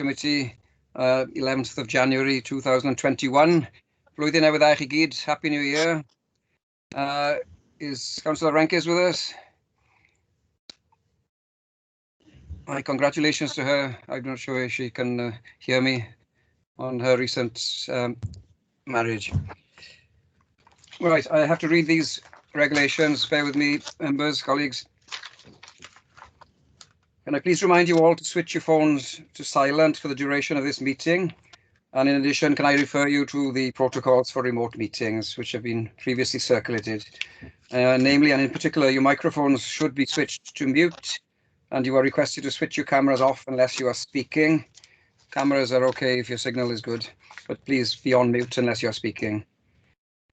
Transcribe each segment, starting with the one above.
Committee, 11th of January 2021. Flwyddyn newydd dda I chi gyd. Happy New Year. Is Councillor Renkes with us? My congratulations to her. I'm not sure if she can hear me on her recent marriage. Right, I have to read these regulations. Bear with me, members, colleagues. Can I please remind you all to switch your phones to silent for the duration of this meeting? And in addition, can I refer you to the protocols for remote meetings, which have been previously circulated? Namely, and in particular, your microphones should be switched to mute, and you are requested to switch your cameras off unless you are speaking. Cameras are okay if your signal is good, but please be on mute unless you're speaking.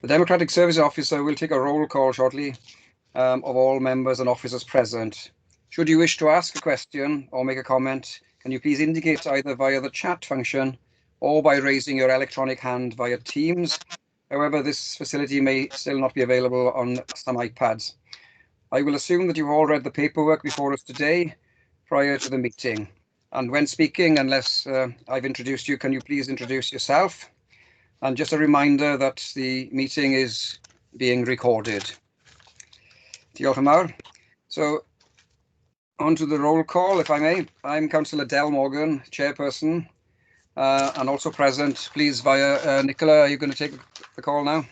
The Democratic Service Officer will take a roll call shortly of all members and officers present. Should you wish to ask a question or make a comment, can you please indicate either via the chat function or by raising your electronic hand via Teams. However, this facility may still not be available on some iPads. I will assume that you've all read the paperwork before us today prior to the meeting. And when speaking, unless I've introduced you, can you please introduce yourself? And just a reminder that the meeting is being recorded. Diolch yn fawr. So, on to the roll call, if I may. I'm Councillor Del Morgan, Chairperson, and also present, please, via Nicola. Are you going to take the call now?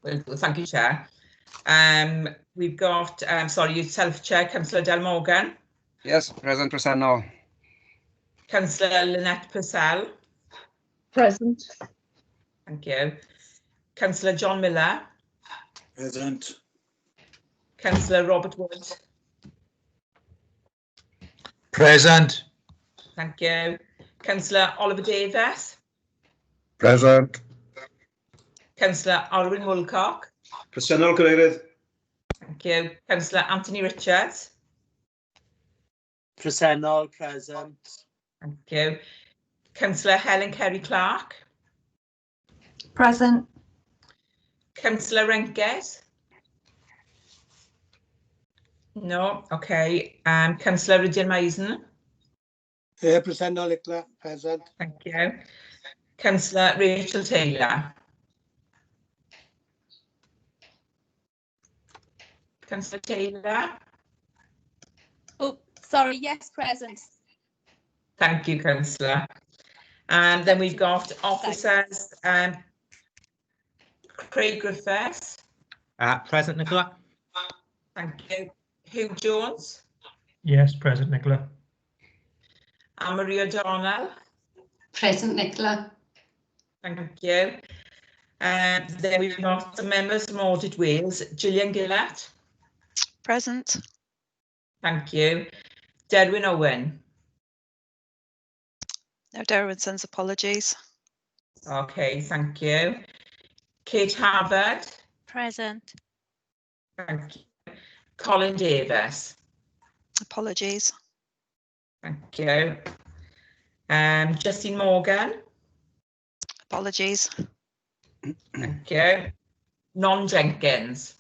Well, thank you, Chair. We've got, sorry, yourself, Chair, Councillor Del Morgan. Yes, present now. Councillor Lynette Purcell. Present. Thank you. Councillor John Miller. Present. Councillor Robert Wood. Present. Thank you. Councillor Oliver Davis. Present. Councillor Alwyn Woolcock. Presennol, Cadeirydd. Thank you. Councillor Anthony Richards. Presennol, present. Thank you. Councillor Helen Kerry-Clark. Present. Councillor Renkes. No, okay. Councillor Rydian Maisen. Here, Presennol, Icla, present. Thank you. Councillor Rachel Taylor. Councillor Taylor. Oh, sorry, yes, present. Thank you, Councillor. And then we've got officers, Craig Griffiths. Present, Nicola. Thank you. Hugh Jones. Yes, present, Nicola. Anne Marie O'Donnell. Present, Nicola. Thank you. And then we've got the members from Audit Wales, Gillian Gillett. Present. Thank you. Derwin Owen. No, Derwin sends apologies. Okay, thank you. Kate Harvard. Present. Thank you. Colin Davis. Apologies. Thank you. Justine Morgan. Apologies. Thank you. Non Jenkins.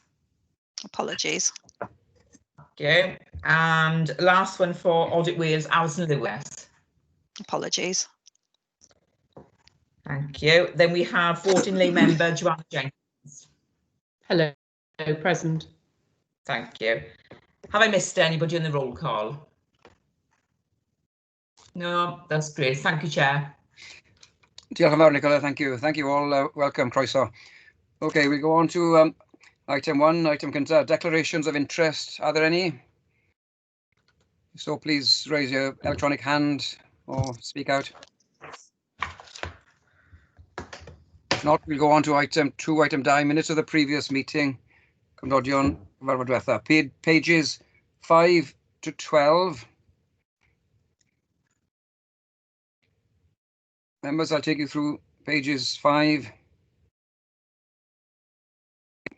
Apologies. Thank you. And last one for Audit Wales, Alison Lewis. Apologies. Thank you. Then we have voting lay member Joanna Jenkins. Hello, present. Thank you. Have I missed anybody on the roll call? No, that's great. Thank you, Chair. Diolch yn fawr, Nicola. Thank you. Thank you all. Welcome, croeso. Okay, we go on to item 1, item cyntaf, declarations of interest. Are there any? So please raise your electronic hand or speak out. If not, we'll go on to item 2, item 2, minutes of the previous meeting. Cymdodion cyfarfod diwethaf. Pages 5 to 12. Members, I'll take you through pages 5,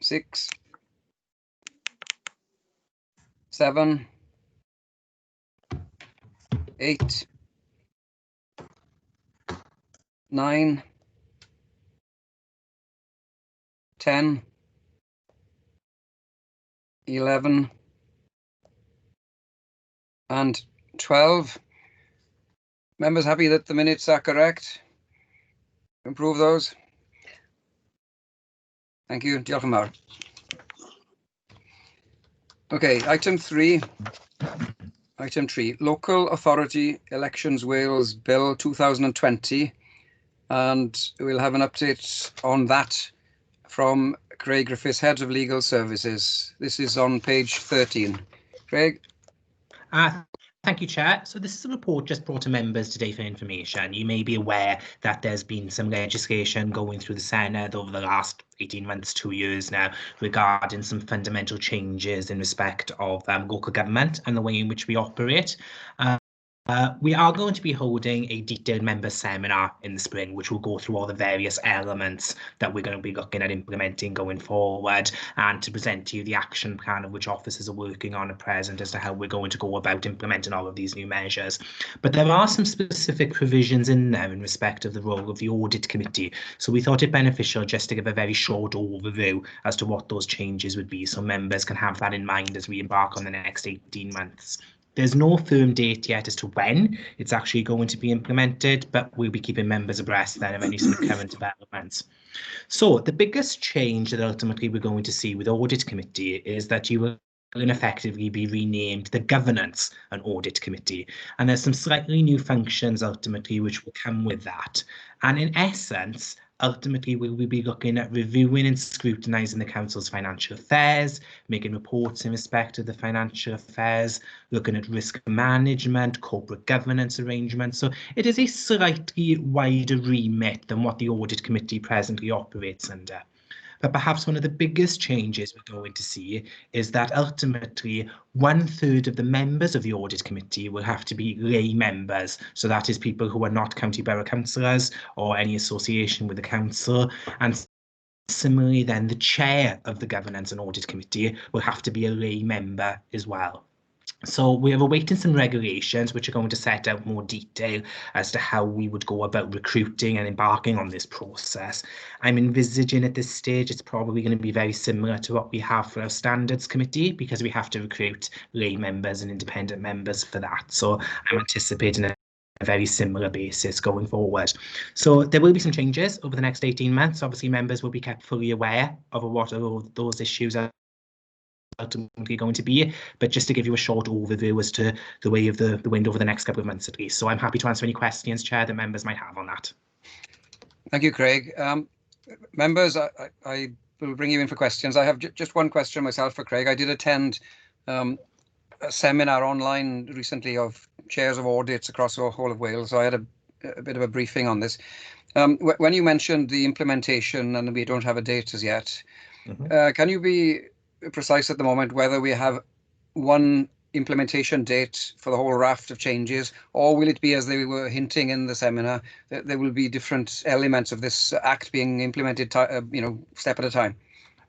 6, 7, 8, 9, 10, 11, and 12. Members happy that the minutes are correct? Improve those. Thank you. Diolch yn fawr. Okay, item 3. Item 3, Local Authority Elections Wales Bill 2020, and we'll have an update on that from Craig Griffiths, Head of Legal Services. This is on page 13. Craig? Thank you, Chair. So this is a report just brought to members today for information. You may be aware that there's been some legislation going through the Senate over the last 18 months, 2 years now, regarding some fundamental changes in respect of local government and the way in which we operate. We are going to be holding a detailed member seminar in the spring, which will go through all the various elements that we're going to be looking at implementing going forward, and to present to you the action plan of which officers are working on at present as to how we're going to go about implementing all of these new measures. But there are some specific provisions in there in respect of the role of the Audit Committee. So we thought it beneficial just to give a very short overview as to what those changes would be, so members can have that in mind as we embark on the next 18 months. There's no firm date yet as to when it's actually going to be implemented, but we'll be keeping members abreast then of any sort of current developments. So the biggest change that ultimately we're going to see with the Audit Committee is that you will effectively be renamed the Governance and Audit Committee. And there's some slightly new functions ultimately which will come with that. And in essence, ultimately, we will be looking at reviewing and scrutinising the Council's financial affairs, making reports in respect of the financial affairs, looking at risk management, corporate governance arrangements. So it is a slightly wider remit than what the Audit Committee presently operates under. But perhaps one of the biggest changes we're going to see is that ultimately 1/3 of the members of the Audit Committee will have to be lay members. So that is people who are not county borough councillors or any association with the council. And similarly, then the chair of the Governance and Audit Committee will have to be a lay member as well. So we are awaiting some regulations which are going to set out more detail as to how we would go about recruiting and embarking on this process. I'm envisaging at this stage it's probably going to be very similar to what we have for our Standards Committee, because we have to recruit lay members and independent members for that. So I'm anticipating a very similar basis going forward. So there will be some changes over the next 18 months. Obviously, members will be kept fully aware of what all those issues are ultimately going to be, but just to give you a short overview as to the way of the wind over the next couple of months at least. So I'm happy to answer any questions, Chair, that members might have on that. Thank you, Craig. Members, I will bring you in for questions. I have just one question myself for Craig. I did attend a seminar online recently of chairs of audits across the whole of Wales, so I had a bit of a briefing on this. When you mentioned the implementation and we don't have a date as yet, can you be precise at the moment whether we have one implementation date for the whole raft of changes, or will it be, as they were hinting in the seminar, that there will be different elements of this act being implemented, step at a time?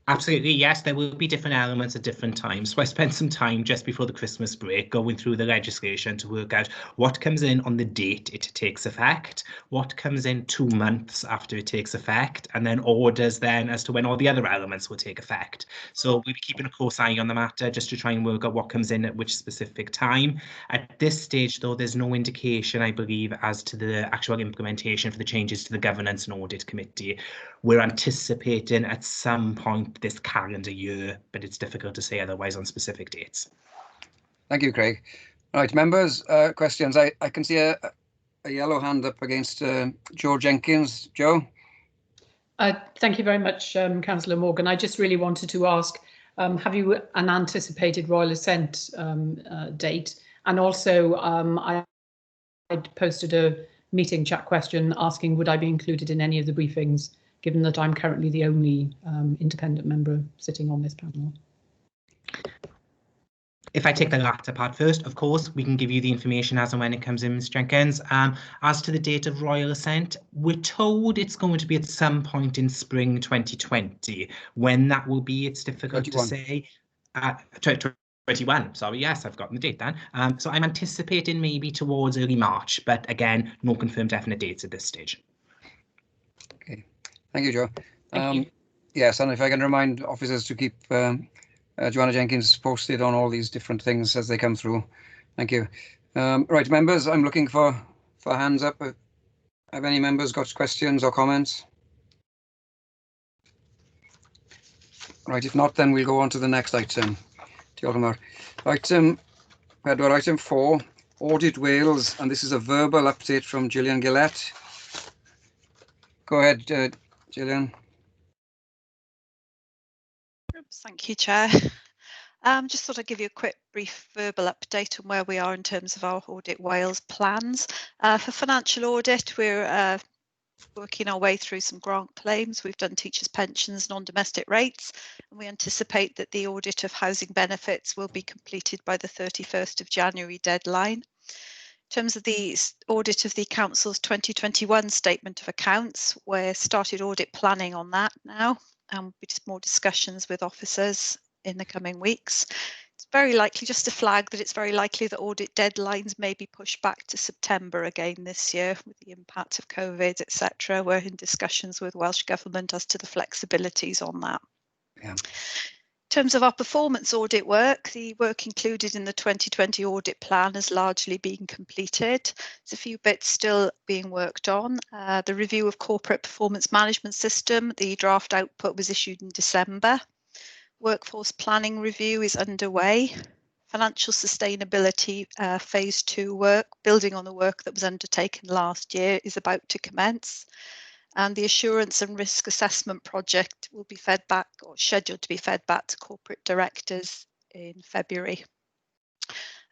Absolutely, yes, there will be different elements at different times. So I spent some time just before the Christmas break going through the legislation to work out what comes in on the date it takes effect, what comes in 2 months after it takes effect, and then orders then as to when all the other elements will take effect. So we'll be keeping a close eye on the matter just to try and work out what comes in at which specific time. At this stage, though, there's no indication, I believe, as to the actual implementation for the changes to the Governance and Audit Committee. We're anticipating at some point this calendar year, but it's difficult to say otherwise on specific dates. Thank you, Craig. Right, members, questions. I can see a yellow hand up against Joe Jenkins. Joe? Thank you very much, Councillor Morgan. I just really wanted to ask, have you an anticipated royal assent date? And also, I posted a meeting chat question asking, would I be included in any of the briefings, given that I'm currently the only independent member sitting on this panel? If I take the latter part first, of course, we can give you the information as and when it comes in, Ms Jenkins. As to the date of royal assent, we're told it's going to be at some point in spring 2020. When that will be, it's difficult 21. to say. 21, sorry, yes, I've gotten the date then. So I'm anticipating maybe towards early March, but again, no confirmed definite dates at this stage. Okay, thank you, Joe. Thank you. Yes, and if I can remind officers to keep Joanna Jenkins posted on all these different things as they come through. Thank you. Right, members, I'm looking for for hands up. Have any members got questions or comments? Right, if not, then we'll go on to the next item. Diolch yn fawr. Item 4, item 4, Audit Wales, and this is a verbal update from Gillian Gillett. Go ahead, Gillian. Oops, thank you, Chair. Just thought I'd give you a quick brief verbal update on where we are in terms of our Audit Wales plans. For financial audit, we're working our way through some grant claims. We've done teachers' pensions, non-domestic rates, and we anticipate that the audit of housing benefits will be completed by the 31st of January deadline. In terms of the audit of the Council's 2021 Statement of Accounts, we're started audit planning on that now, and just more discussions with officers in the coming weeks. It's very likely, just to flag that it's very likely that audit deadlines may be pushed back to September again this year with the impact of COVID, etc. We're in discussions with Welsh Government as to the flexibilities on that. Yeah. In terms of our performance audit work, the work included in the 2020 audit plan has largely been completed. There's a few bits still being worked on. The review of corporate performance management system, the draft output was issued in December. Workforce planning review is underway. Financial sustainability phase 2 work, building on the work that was undertaken last year, is about to commence. And the assurance and risk assessment project will be fed back, or scheduled to be fed back, to corporate directors in February.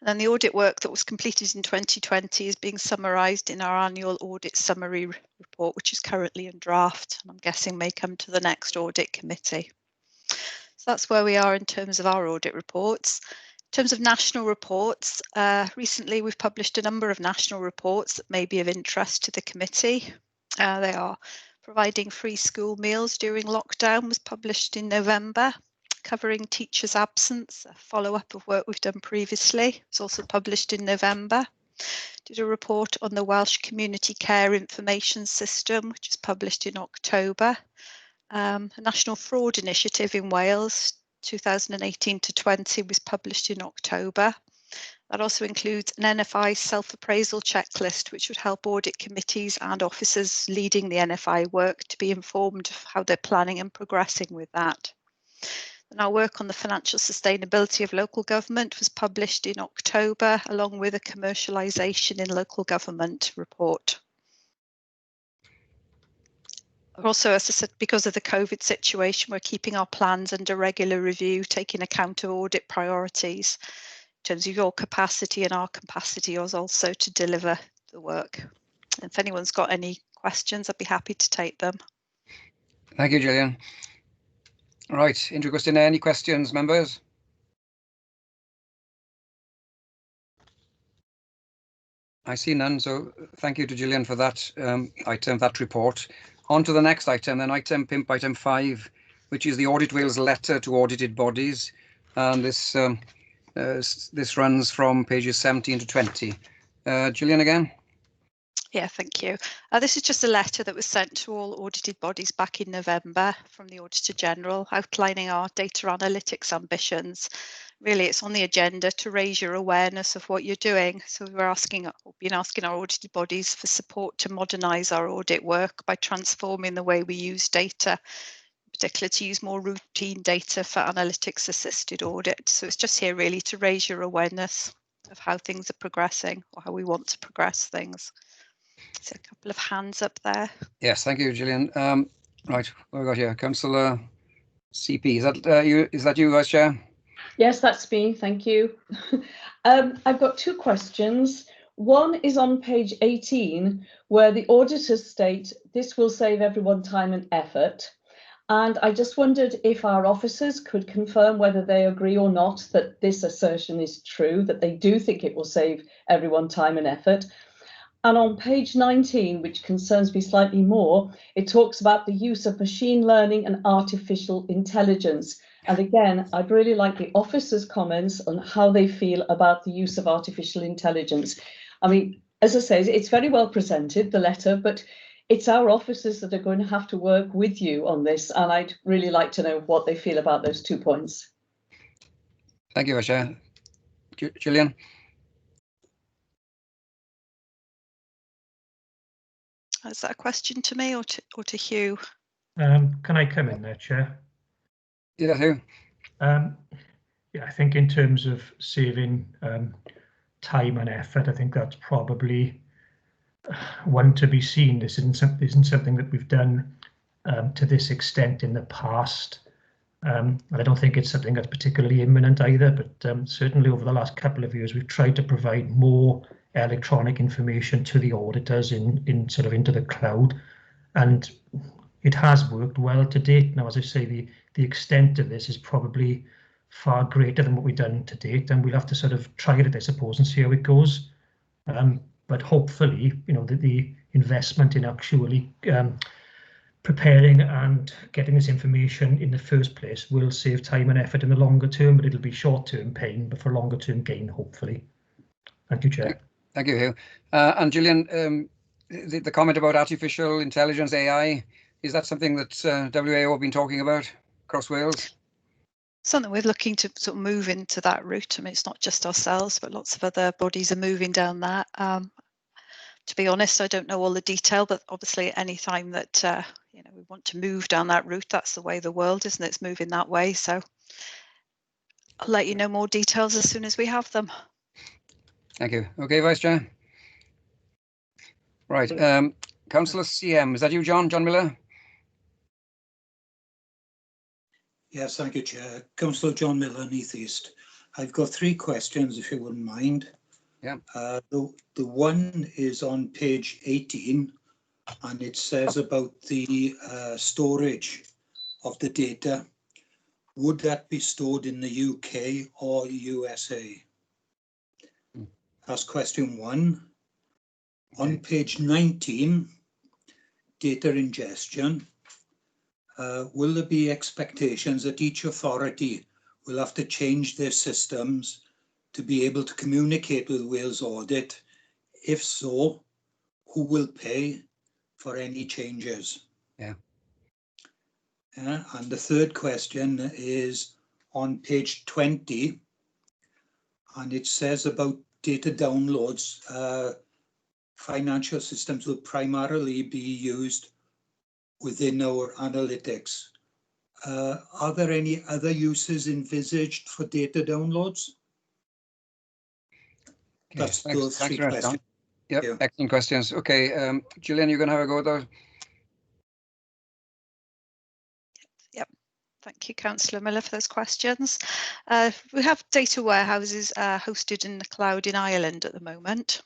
And then the audit work that was completed in 2020 is being summarised in our annual audit summary report, which is currently in draft, and I'm guessing may come to the next audit committee. So that's where we are in terms of our audit reports. In terms of national reports, recently we've published a number of national reports that may be of interest to the committee. They are providing free school meals during lockdown, was published in November. Covering teachers' absence, a follow-up of work we've done previously, was also published in November. Did a report on the Welsh Community Care Information System, which is published in October. A National Fraud Initiative in Wales, 2018 to 20, was published in October. That also includes an NFI self-appraisal checklist, which would help audit committees and officers leading the NFI work to be informed of how they're planning and progressing with that. And our work on the financial sustainability of local government was published in October, along with a commercialisation in local government report. Also, as I said, because of the COVID situation, we're keeping our plans under regular review, taking account of audit priorities in terms of your capacity and our capacity is also to deliver the work. And if anyone's got any questions, I'd be happy to take them. Thank you, Gillian. Right, into question. Any questions, members? I see none, so thank you to Gillian for that item, that report. On to the next item, then item 5, which is the Audit Wales letter to audited bodies, and this this runs from pages 17 to 20. Gillian again. Yeah, thank you. This is just a letter that was sent to all audited bodies back in November from the Auditor General, outlining our data analytics ambitions. Really, it's on the agenda to raise your awareness of what you're doing. So we've been asking our audited bodies for support to modernise our audit work by transforming the way we use data, in particular to use more routine data for analytics assisted audit. So it's just here really to raise your awareness of how things are progressing or how we want to progress things. So a couple of hands up there. Yes, thank you, Gillian. Right, what have we got here? Councillor CP, is that you, Vice Chair? Yes, that's me. Thank you. I've got two questions. One is on page 18, where the auditors state this will save everyone time and effort. And I just wondered if our officers could confirm whether they agree or not that this assertion is true, that they do think it will save everyone time and effort. And on page 19, which concerns me slightly more, it talks about the use of machine learning and artificial intelligence. And again, I'd really like the officers' comments on how they feel about the use of artificial intelligence. I mean, as I say, it's very well presented, the letter, but it's our officers that are going to have to work with you on this. And I'd really like to know what they feel about those 2 points. Thank you, Vice Chair. Gillian? Is that a question to me or to Hugh? Can I come in there, Chair? Yeah, Hugh. Yeah, I think in terms of saving time and effort, I think that's probably one to be seen. This isn't something that we've done to this extent in the past. And I don't think it's something that's particularly imminent either, but certainly over the last couple of years, we've tried to provide more electronic information to the auditors in sort of into the cloud, and it has worked well to date. Now, as I say, the extent of this is probably far greater than what we've done to date, and we'll have to sort of try it, I suppose, and see how it goes. But hopefully, you know, the investment in actually preparing and getting this information in the first place will save time and effort in the longer term, but it'll be short-term pain, but for longer-term gain, hopefully. Thank you, Chair. Thank you, Hugh. And Gillian, the comment about artificial intelligence, AI, is that something that WAO have been talking about across Wales? Something we're looking to sort of move into that route. I mean, it's not just ourselves, but lots of other bodies are moving down that. To be honest, I don't know all the detail, but obviously any time that you know, we want to move down that route, that's the way the world is, and it's moving that way. So I'll let you know more details as soon as we have them. Thank you. Okay, Vice Chair. Right. Councillor CM, is that you, John Miller? Yes, thank you, Chair. Councillor John Miller, Neath East. I've got 3 questions, if you wouldn't mind. Yeah. The one is on page 18, and it says about the storage of the data. Would that be stored in the UK or USA? That's question 1. On page 19, data ingestion. Will there be expectations that each authority will have to change their systems to be able to communicate with Wales Audit? If so, who will pay for any changes? Yeah. And the third question is on page 20, and it says about data downloads. Financial systems will primarily be used within our analytics. Are there any other uses envisaged for data downloads? Okay, That's those 3 questions. Yep, Yeah. excellent questions. Okay, Gillian, you're going to have a go at those? Yep. Thank you, Councillor Miller, for those questions. We have data warehouses hosted in the cloud in Ireland at the moment.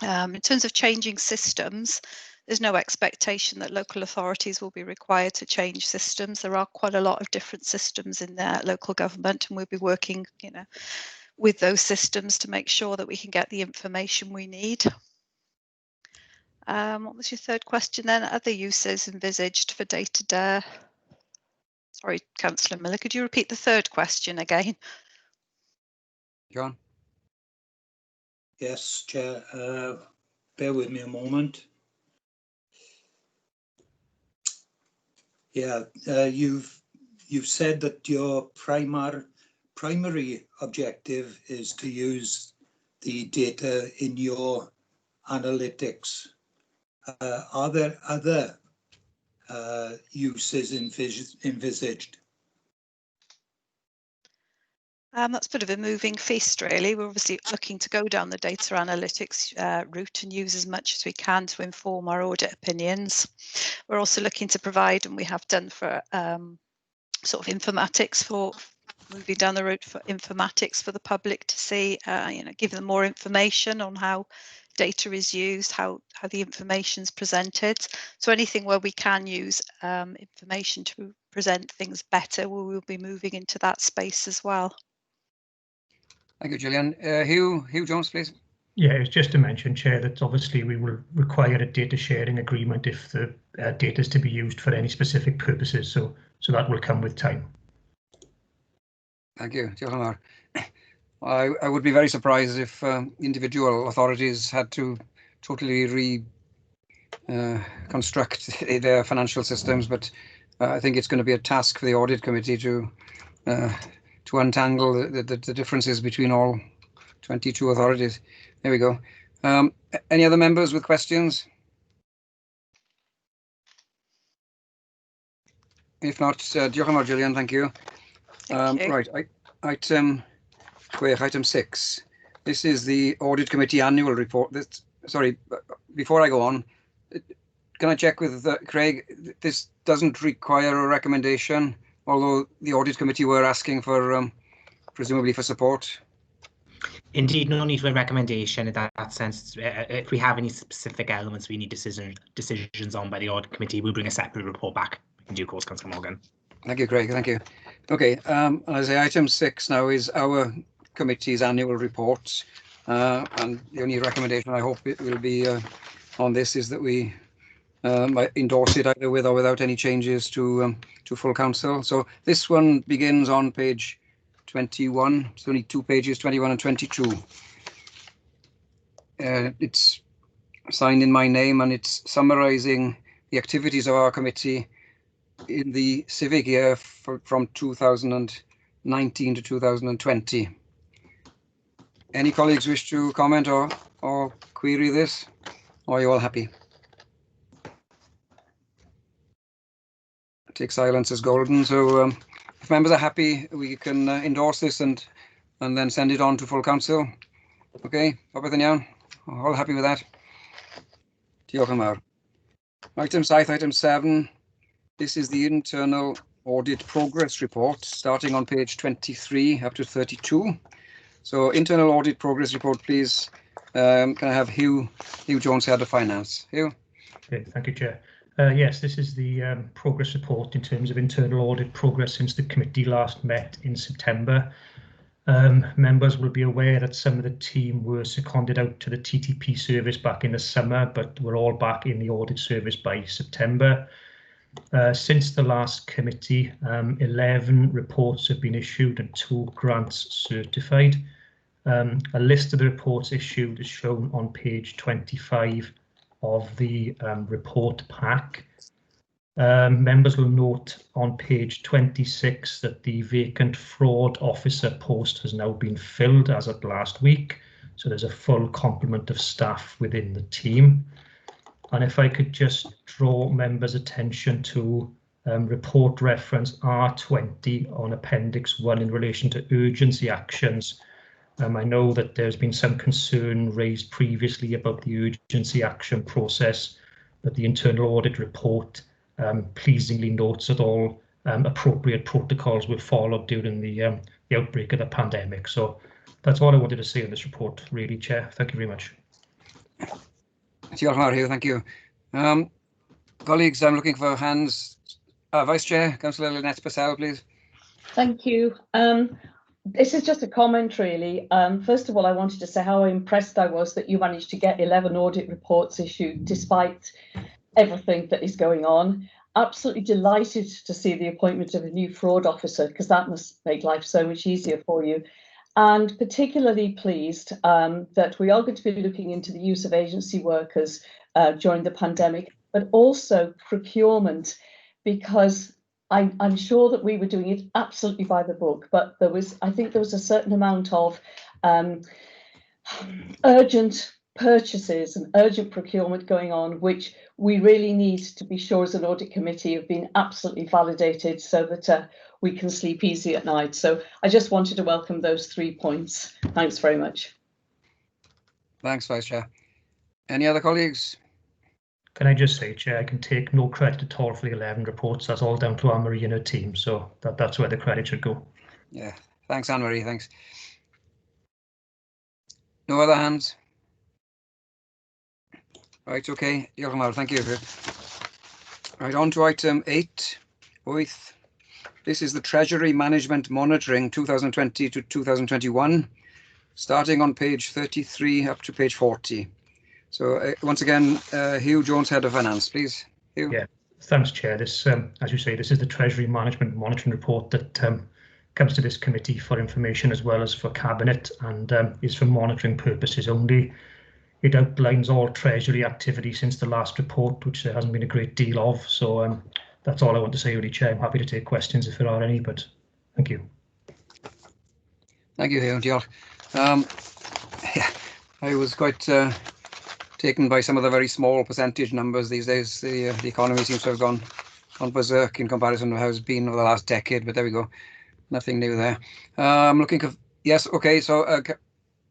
In terms of changing systems, there's no expectation that local authorities will be required to change systems. There are quite a lot of different systems in their local government, and we'll be working, you know, with those systems to make sure that we can get the information we need. What was your third question then? Other uses envisaged for data? Sorry, Councillor Miller, could you repeat the third question again? John? Yes, Chair. Bear with me a moment. Yeah, you've said that your primary objective is to use the data in your analytics. Are there other uses envisaged? That's a bit of a moving feast, really. We're obviously looking to go down the data analytics route and use as much as we can to inform our audit opinions. We're also looking to provide, and we have done for sort of informatics, for moving down the route for informatics for the public to see, you know, give them more information on how data is used, how the information is presented. So anything where we can use information to present things better, we will be moving into that space as well. Thank you, Gillian. Hugh Jones, please. Yeah, it's just to mention, Chair, that obviously we will require a data sharing agreement if the data is to be used for any specific purposes. So that will come with time. Thank you, Diolch. I would be very surprised if individual authorities had to totally reconstruct their financial systems, but I think it's going to be a task for the audit committee to untangle the differences between all 22 authorities. There we go. Any other members with questions? If not, diolch yn fawr, Gillian, thank you. Thank you. Right, item 6. This is the Audit Committee annual report. Sorry, before I go on, can I check with Craig? This doesn't require a recommendation, although the Audit Committee were asking for, presumably for support. Indeed, no need for a recommendation in that sense. If we have any specific elements we need decisions on by the Audit Committee, we'll bring a separate report back in due course, Councillor Morgan. Thank you, Craig. Thank you. Okay, as I say, item 6 now is our committee's annual report, and the only recommendation I hope it will be on this is that we endorse it either with or without any changes to full council. So this one begins on page 21. It's only 2 pages, 21 and 22. It's signed in my name, and it's summarising the activities of our committee in the civic year from 2019 to 2020. Any colleagues wish to comment or query this? Or are you all happy? Take silence as golden. So if members are happy, we can endorse this and then send it on to full council. Okay, popeth yn iawn? All happy with that? Diolch yn fawr. Item 7. This is the internal audit progress report, starting on page 23 up to 32. So internal audit progress report, please. Can I have Hugh Jones, Head of Finance? Hugh? Okay, thank you, Chair. Yes, this is the progress report in terms of internal audit progress since the committee last met in September. Members will be aware that some of the team were seconded out to the TTP service back in the summer, but we're all back in the audit service by September. Since the last committee, 11 reports have been issued and 2 grants certified. A list of the reports issued is shown on page 25 of the report pack. Members will note on page 26 that the vacant fraud officer post has now been filled as of last week, so there's a full complement of staff within the team. And if I could just draw members' attention to report reference R20 on Appendix 1 in relation to urgency actions. I know that there's been some concern raised previously about the urgency action process, but the internal audit report pleasingly notes that all appropriate protocols were followed during the outbreak of the pandemic. So that's all I wanted to say on this report, really, Chair. Thank you very much. Diolch yn fawr, Hugh, thank you. Colleagues, I'm looking for hands. Vice Chair, Councillor Lynette Purcell, please. Thank you. This is just a comment, really. First of all, I wanted to say how impressed I was that you managed to get 11 audit reports issued despite everything that is going on. Absolutely delighted to see the appointment of a new fraud officer, because that must make life so much easier for you. And particularly pleased that we are going to be looking into the use of agency workers during the pandemic, but also procurement, because I'm sure that we were doing it absolutely by the book, but I think there was a certain amount of urgent purchases and urgent procurement going on, which we really need to be sure as an audit committee have been absolutely validated so that we can sleep easy at night. So I just wanted to welcome those 3 points. Thanks very much. Thanks, Vice Chair. Any other colleagues? Can I just say, Chair, I can take no credit at all for the 11 reports. That's all down to Anne-Marie and her team, so that's where the credit should go. Yeah, thanks, Anne-Marie, thanks. No other hands? Right, okay, diolch yn fawr, thank you. Right, on to item 8. This is the Treasury Management Monitoring 2020 to 2021, starting on page 33 up to page 40. So once again, Hugh Jones, Head of Finance, please. Hugh. Yeah, thanks, Chair. This, as you say, this is the Treasury Management Monitoring Report that comes to this committee for information as well as for Cabinet, and is for monitoring purposes only. It outlines all Treasury activity since the last report, which there hasn't been a great deal of. So that's all I want to say, really, Chair. I'm happy to take questions if there are any, but thank you. Thank you, Hugh. Diolch. Yeah, I was quite taken by some of the very small percentage numbers these days. The economy seems to have gone gone berserk in comparison to how it's been over the last decade, but there we go. Nothing new there. I'm looking for, yes, okay, so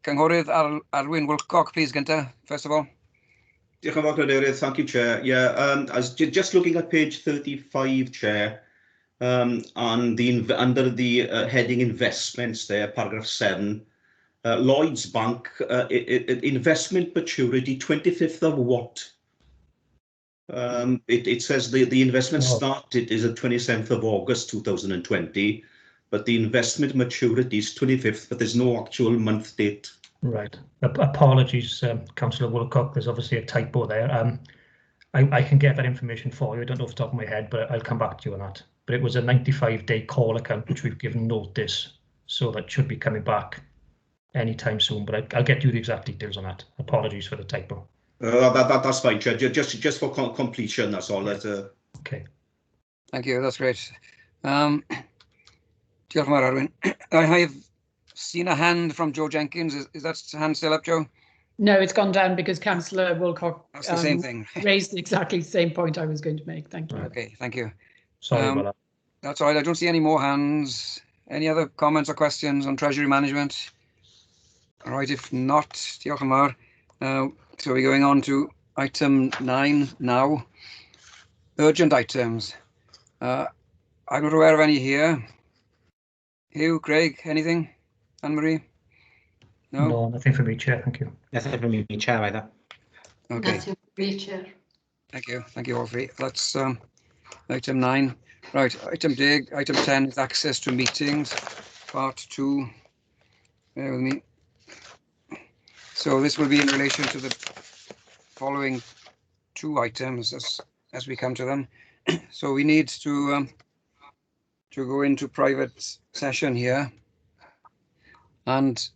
Cynghorydd Arwyn Wilcock, please, Gynta, first of all. Diolch yn fawr, Cadeirydd. Thank you, Chair. Yeah, I was just looking at page 35, Chair, and under the heading investments there, paragraph 7, Lloyds Bank, investment maturity 25th of what? It says the investment started is the 27th of August 2020, but the investment maturity is 25th, but there's no actual month date. Right. Apologies, Councillor Wilcock. There's obviously a typo there. I can get that information for you. I don't know off the top of my head, but I'll come back to you on that. But it was a 95-day call account, which we've given notice, so that should be coming back anytime soon. But I'll get you the exact details on that. Apologies for the typo. That's fine, Chair. Just for completion, that's all. Okay. Thank you. That's great. Diolch yn fawr, Arwyn. I have seen a hand from Joe Jenkins. Is that hand still up, Joe? No, it's gone down because Councillor Wilcock That's the same thing. raised exactly the same point I was going to make. Thank you. Okay, thank you. Sorry about that. That's all right. I don't see any more hands. Any other comments or questions on Treasury management? All right, if not, diolch yn fawr. So we're going on to item 9 now. Urgent items. I'm not aware of any here. Hugh, Craig, anything? Anne-Marie? No? No, nothing for me, Chair. Thank you. Nothing from me, Chair, either. Okay. Nothing for me, Chair. Thank you. Thank you all three. That's item 9. Right, item 10 is access to meetings, part 2. Bear with me. So this will be in relation to the following 2 items as we come to them. So we need to go into private session here. And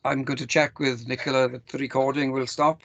I'm going to check with Nicola that the recording will stop.